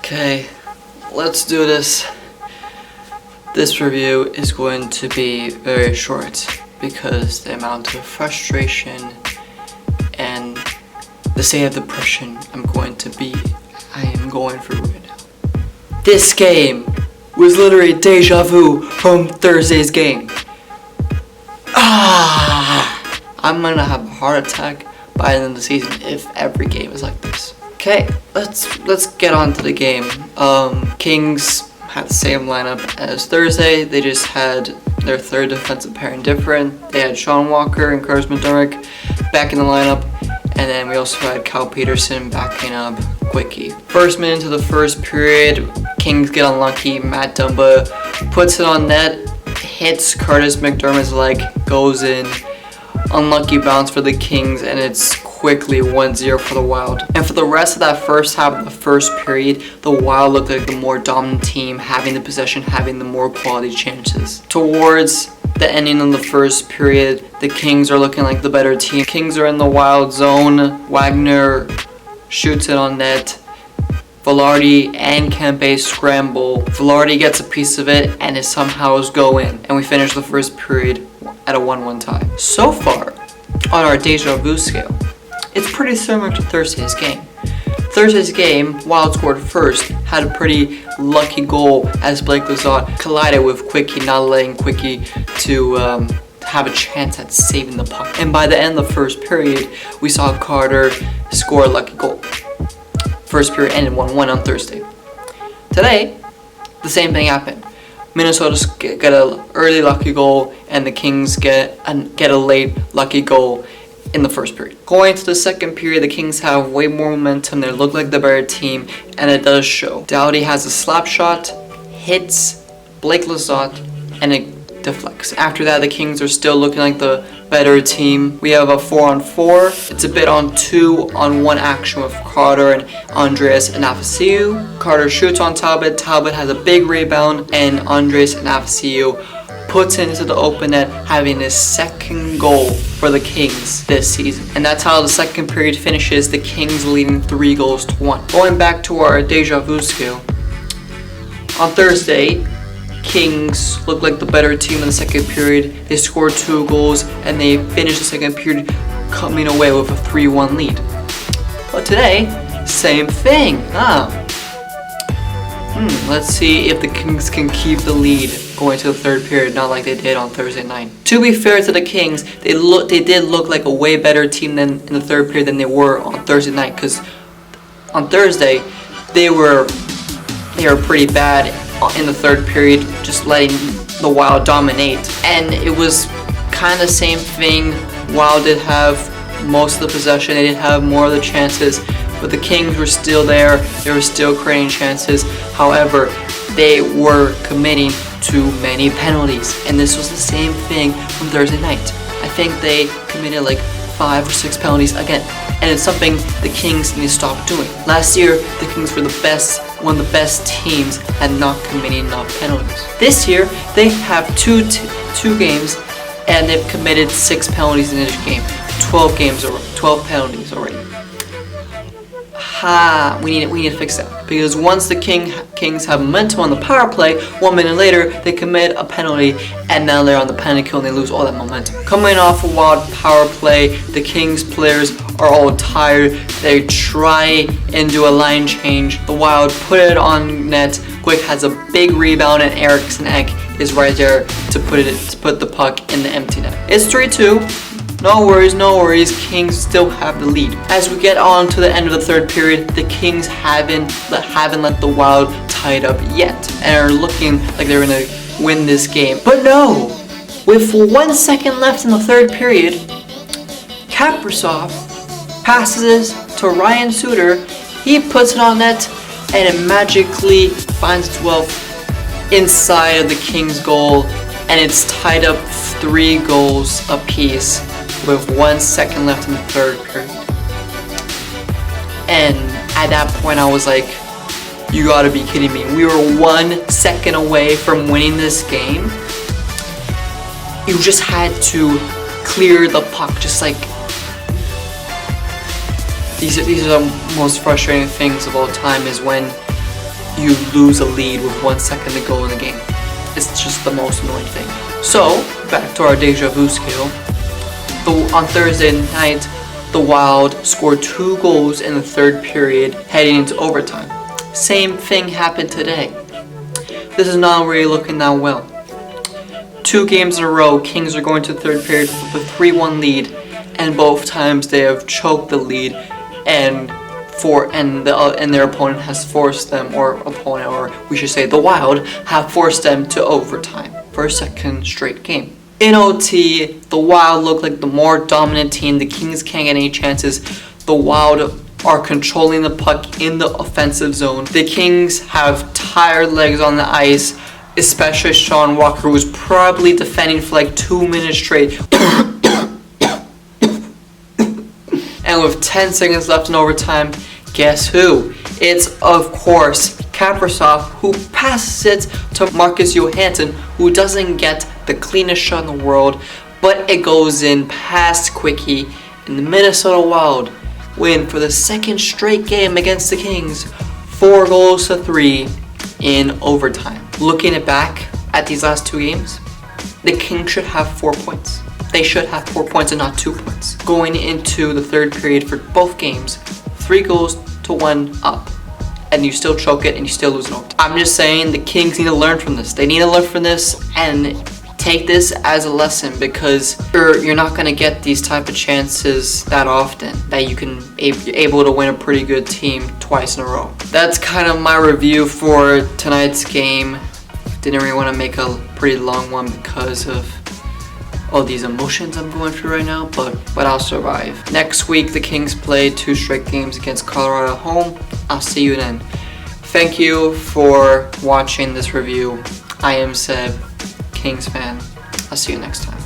Okay, let's do this. This review is going to be very short because the amount of frustration and the state of depression I am going through right now. This game was literally deja vu from Thursday's game. I'm gonna have a heart attack by the end of the season if every game is like this. Okay, let's get on to the game. Kings had the same lineup as Thursday. They just had their third defensive pairing different. They had Sean Walker and Curtis McDermott back in the lineup, and then we also had Kyle Peterson backing up Quickie. First minute into the first period, Kings get unlucky. Matt Dumba puts it on net, hits Curtis McDermott's leg, goes in. Unlucky bounce for the Kings, and it's quickly 1-0 for the Wild. And for the rest of that first half of the first period, the Wild looked like the more dominant team, having the possession, having the more quality chances. Towards the ending of the first period, the Kings are looking like the better team. Kings are in the Wild zone. Wagner shoots it on net. Velarde and Kempe scramble. Velarde gets a piece of it, and it somehow is go in. And we finish the first period at a 1-1 tie. So far, on our deja vu scale, it's pretty similar to Thursday's game. Thursday's game, Wild scored first, had a pretty lucky goal as Blake Lizotte collided with Quickie, not letting Quickie to have a chance at saving the puck. And by the end of the first period, we saw Carter score a lucky goal. First period ended 1-1 on Thursday. Today, the same thing happened. Minnesota get an early lucky goal, and the Kings get a late lucky goal in the first period. Going to the second period, the Kings have way more momentum. They look like the better team, and it does show. Doughty has a slap shot, hits Blake Lizotte, and it deflects. After that, the Kings are still looking like the better team. We have a 4-on-4. It's a bit on 2-on-1 action with Carter and Andreas Anafasiou. Carter shoots on Talib. Talib has a big rebound, and Andreas Anafasiou puts it into the open net, having his second goal for the Kings this season. And that's how the second period finishes, the Kings leading 3-1. Going back to our deja vu scale, on Thursday, Kings looked like the better team in the second period. They scored 2 goals, and they finished the second period coming away with a 3-1 lead. But today, same thing. Let's see if the Kings can keep the lead going to the third period, not like they did on Thursday night. To be fair to the Kings, they did look like a way better team than in the third period than they were on Thursday night, because on Thursday they were pretty bad in the third period, just letting the Wild dominate. And it was kind of the same thing. Wild did have most of the possession, they did have more of the chances, but the Kings were still there. They were still creating chances. However, they were committing too many penalties, and this was the same thing from Thursday night. I think they committed like 5 or 6 penalties again, and it's something the Kings need to stop doing. Last year, the Kings were one of the best teams at not committing enough penalties. This year, they have two games, and they've committed 6 penalties in each game. 12 penalties already. We need to fix that, because once the Kings have momentum on the power play, 1 minute later they commit a penalty, and now they're on the penalty kill and they lose all that momentum. Coming off a Wild power play, the Kings players are all tired. They try and do a line change. The Wild put it on net. Quick has a big rebound, and Eriksson Ek is right there to put the puck in the empty net. It's 3-2. No worries, Kings still have the lead. As we get on to the end of the third period, the Kings haven't let the Wild tie it up yet, and are looking like they're gonna win this game. But no! With 1 second left in the third period, Kaprizov passes to Ryan Suter. He puts it on net, and it magically finds its way inside of the Kings' goal, and it's tied up 3 goals apiece with 1 second left in the third period. And at that point, I was like, you gotta be kidding me. We were 1 second away from winning this game. You just had to clear the puck, just like these are the most frustrating things of all time, is when you lose a lead with 1 second to go in the game. It's just the most annoying thing. So, back to our Deja Vu scale. On Thursday night, the Wild scored 2 goals in the 3rd period heading into overtime. Same thing happened today. This is not really looking that well. 2 games in a row, Kings are going to the 3rd period with a 3-1 lead, and both times they have choked the lead, and their opponent has forced them, or we should say the Wild, have forced them to overtime for a 2nd straight game. In OT, the Wild look like the more dominant team. The Kings can't get any chances. The Wild are controlling the puck in the offensive zone. The Kings have tired legs on the ice, especially Sean Walker, who was probably defending for like 2 minutes straight. And with 10 seconds left in overtime, guess who? It's, of course, Kaprizov, who passes it to Marcus Johansson, who doesn't get the cleanest shot in the world, but it goes in past Quickie, and the Minnesota Wild win for the 2nd straight game against the Kings, 4-3 in overtime. Looking back at these last 2 games, the Kings should have 4 points. They should have 4 points and not 2 points. Going into the 3rd period for both games, 3-1 up. And you still choke it and you still lose an overtime. I'm just saying the Kings need to learn from this. They need to learn from this and take this as a lesson, because you're not going to get these type of chances that often, that you can able to win a pretty good team twice in a row. That's kind of my review for tonight's game. Didn't really want to make a pretty long one because of all these emotions I'm going through right now, but I'll survive. Next week, the Kings play 2 straight games against Colorado at home. I'll see you then. Thank you for watching this review. I am Seb, Kings fan. I'll see you next time.